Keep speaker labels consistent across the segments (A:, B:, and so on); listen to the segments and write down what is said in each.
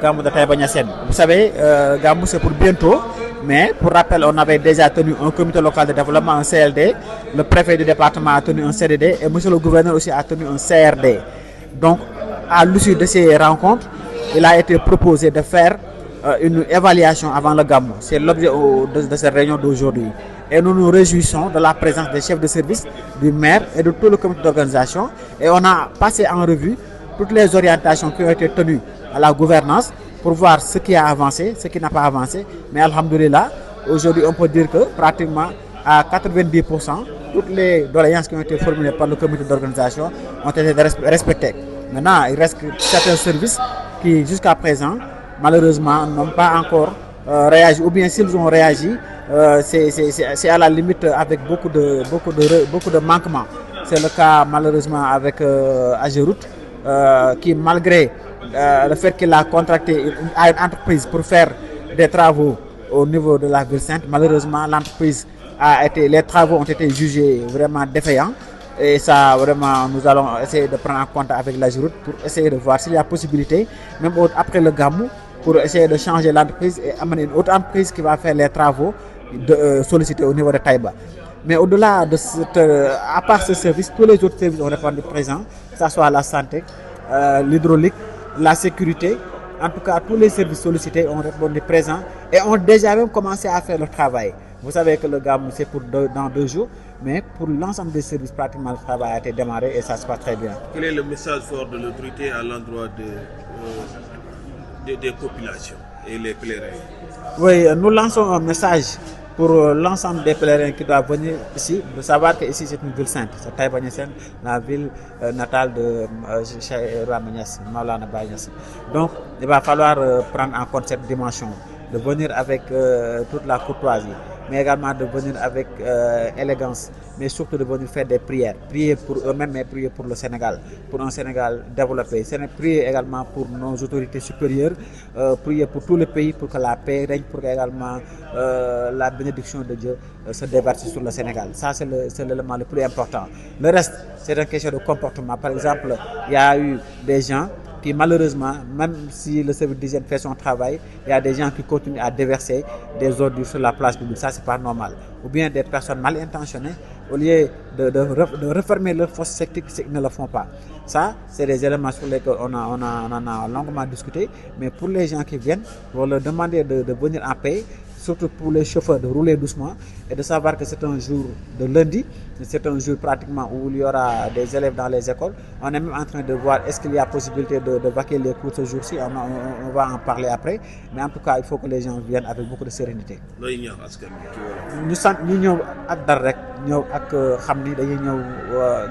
A: Gamou de Taïba Niassène. Vous savez, Gamou c'est pour bientôt, mais pour rappel, on avait déjà tenu un comité local de développement, un CLD, le préfet du département a tenu un CDD et monsieur le gouverneur aussi a tenu un CRD. Donc, à l'issue de ces rencontres, il a été proposé de faire une évaluation avant le Gamou. C'est l'objet de cette réunion d'aujourd'hui. Et nous nous réjouissons de la présence des chefs de service, du maire et de tout le comité d'organisation. Et on a passé en revue toutes les orientations qui ont été tenues à la gouvernance pour voir ce qui a avancé, ce qui n'a pas avancé. Mais alhamdoulilah, aujourd'hui on peut dire que pratiquement à 90%, toutes les doléances qui ont été formulées par le comité d'organisation ont été respectées. Maintenant, il reste certains services qui jusqu'à présent, malheureusement, n'ont pas encore réagi, ou bien s'ils ont réagi, c'est à la limite avec beaucoup de manquements. C'est le cas malheureusement avec Ageroute, qui malgré le fait qu'il a contracté une entreprise pour faire des travaux au niveau de la ville sainte, malheureusement l'entreprise les travaux ont été jugés vraiment défaillants. Et ça, vraiment, nous allons essayer de prendre en compte avec l'Ageroute pour essayer de voir s'il y a possibilité, même après le Gamou, pour essayer de changer l'entreprise et amener une autre entreprise qui va faire les travaux sollicités au niveau de Taïba. Mais au-delà de à part ce service, tous les autres services ont répondu présents, que ce soit la santé, l'hydraulique, la sécurité. En tout cas, tous les services sollicités ont répondu présents et ont déjà même commencé à faire le travail. Vous savez que le Gamou, c'est pour dans 2 jours, mais pour l'ensemble des services, pratiquement le travail a été démarré et ça se passe très bien.
B: Quel est le message fort de l'autorité à l'endroit des populations et les pèlerins?
A: Oui, nous lançons un message pour l'ensemble des pèlerins qui doivent venir ici, de savoir que ici c'est une ville sainte, c'est Taïba Niassène, la ville natale de Maulana Baye Niass. Donc il va falloir prendre en compte cette dimension, de venir avec toute la courtoisie, mais également de venir avec élégance, mais surtout de venir faire des prières. Prier pour eux-mêmes, mais prier pour le Sénégal, pour un Sénégal développé. Prier également pour nos autorités supérieures, prier pour tout le pays, pour que la paix règne, pour que également la bénédiction de Dieu se déverse sur le Sénégal. Ça, c'est l'élément le plus important. Le reste, c'est une question de comportement. Par exemple, il y a eu des gens qui malheureusement, même si le service d'hygiène fait son travail, il y a des gens qui continuent à déverser des ordures sur la place publique. Ça, c'est pas normal. Ou bien des personnes mal intentionnées, au lieu de refermer leurs fosses septiques, ils ne le font pas. Ça, c'est des éléments sur lesquels on en a longuement discuté. Mais pour les gens qui viennent, on leur demander de venir en paix, surtout pour les chauffeurs de rouler doucement et de savoir que c'est un jour de lundi, c'est un jour pratiquement où il y aura des élèves dans les écoles. On est même en train de voir est-ce qu'il y a possibilité de vaquer les cours ce jour-ci, on va en parler après, mais en tout cas il faut que les gens viennent avec beaucoup de sérénité. Ñu sant ñu ñëw ak dara rek ñëw ak xam ni dañuy ñëw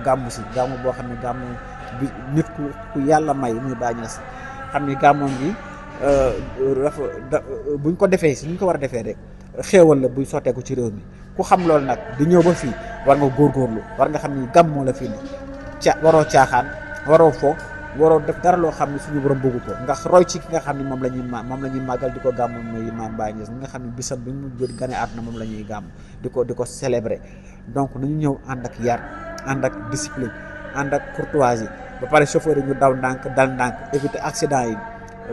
A: Gamou si Gamou boo xam ne Gamou bi nit ku yàlla may muy Baye Niass xam ni Gamou gi buñ ko defee si ñu ko war a defee rek xéewal la buy sotteeku ci réew mi ku xam loolu nag di ñëw ba fii war nga góorgóorlu war nga xam ni Gamou la fii ni waroo caaxaan waroo fo waroo def dara loo xam ne suñu borom bëggu ko nga roy ci ki nga xam ne moom la ñuy màggal di ko Gamou muy Maam Baye Niass mi nga xam ne bisam bi mu gane àdduna moom la ñuy Gamou di ko célébrer. Donc nañu ñëw ànd ak yar ànd ak discipline ànd ak courtoisie ba pare chauffeur yi ñu daw ndànk dal ndànk éviter accident yi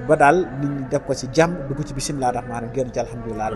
A: ba daal nit ñi def ko ci jàmm dugg ci bismillah rahmaan rahim génn ci alhamdulilah.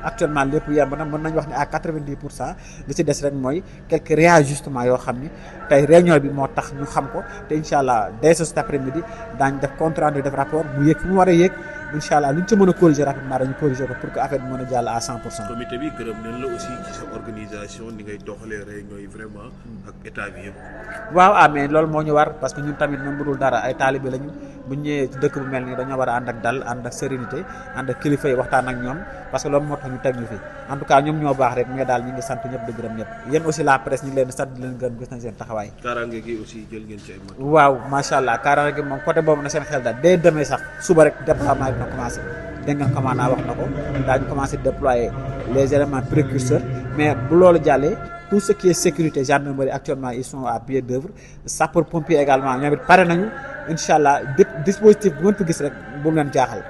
A: Actuellement lépp yemb na mën nañu wax ne à 90% li ci des rek mooy quelques réajustements yoo xam ni tey réunion bi moo tax ñu xam ko te incha allah dès cet après-midi daañu def compte rendu def rapport mu yéeg fu mu war a yéeg incha allah lu ñu ci mën a corriger rapidement dañu corriger ko pour que affaire bi mën a jàll à 100%.
B: comité bi gërëm nañ la aussi ci sa organisation ni ngay doxalee réunion yi vraiment ak état bi yëpp.
A: waaw mais loolu moo ñu war parce que ñun tamit même bu dul dara ay taalibe lañu bu ñu ñëwee ci dëkk bu mel nii dañoo war a ànd ak dal ànd ak sérénité ànd ak kilifa yi waxtaan ak ñoom parce que loolu moo tax ñu teg ñu fi en tout cas ñoom ñoo baax rek mais daal ñu ngi sant ñëpp di gërëm ñëpp yéen aussi la presse ñu ngi leen di sant di leen gërëm gis nañ seen taxawaay.
B: kaaraange gi aussi jël ngeen ci ay matuwaay.
A: waaw macha allah kaaraange gi moom côté boobu na seen xel daal dès demain sax suba rek déploiement bi dina commencé dégg nga commandant wax na ko daañu commencé déployer les éléments précurseurs mais bu loolu jàllee tout ce qui est sécurité gendarmerie actuellement ils sont à pied d'œuvre sapeur pompier également ñoom it pare nañu incha allah dispositif bu ngeen ko gis rek bu mu leen jaaxal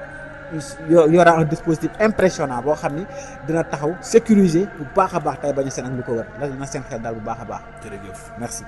A: y aura un dispositif impressionnant boo xam ni dina taxaw sécuriser bu baax a baax Taïba Niassène ak lu ko wër la na seen xel daal bu baax a baax.
B: jërëjëf
A: merci.